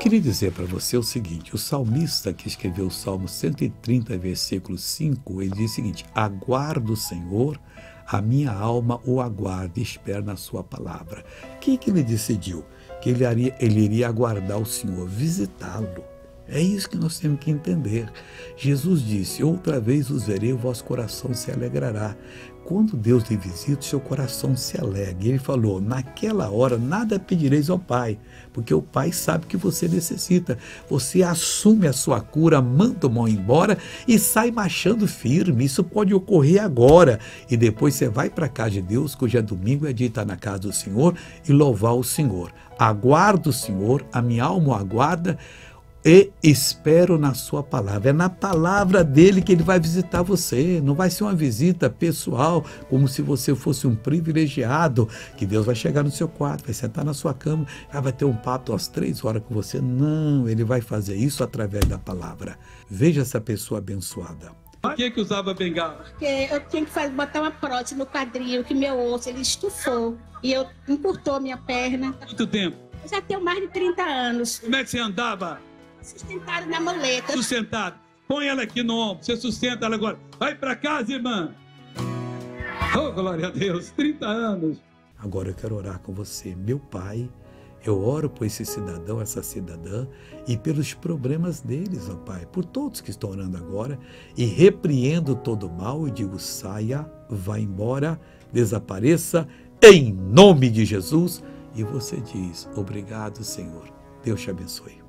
queria dizer para você o seguinte, o salmista que escreveu o Salmo 130, versículo 5, ele diz o seguinte: aguardo o Senhor, a minha alma o aguarda e espera na sua palavra. O que ele decidiu? Que ele iria aguardar o Senhor, visitá-lo. É isso que nós temos que entender. Jesus disse: outra vez os verei, o vosso coração se alegrará. Quando Deus lhe visita, o seu coração se alegra. E ele falou: naquela hora nada pedireis ao Pai, porque o Pai sabe que você necessita. Você assume a sua cura, manda o mal embora e sai marchando firme. Isso pode ocorrer agora. E depois você vai para a casa de Deus, que hoje é domingo, é dia de estar na casa do Senhor e louvar o Senhor. Aguardo o Senhor, a minha alma o aguarda, e espero na sua palavra. É na palavra dele que ele vai visitar você. Não vai ser uma visita pessoal, como se você fosse um privilegiado, que Deus vai chegar no seu quarto, vai sentar na sua cama, vai ter um papo às 3 horas com você. Não, ele vai fazer isso através da palavra. Veja essa pessoa abençoada. Por que usava bengala? Porque eu tinha que botar uma prótese no quadril, que meu osso ele estufou e eu encurtou minha perna. Quanto tempo? Eu já tenho mais de 30 anos. Como é que você andava? Sustentado na muleta. Sustentado. Põe ela aqui no ombro, você sustenta ela agora. Vai para casa, irmã. Oh, glória a Deus, 30 anos. Agora eu quero orar com você. Meu Pai, eu oro por esse cidadão, essa cidadã, e pelos problemas deles, ó Pai, por todos que estão orando agora, e repreendo todo o mal e digo: saia, vá embora, desapareça, em nome de Jesus. E você diz: obrigado, Senhor. Deus te abençoe.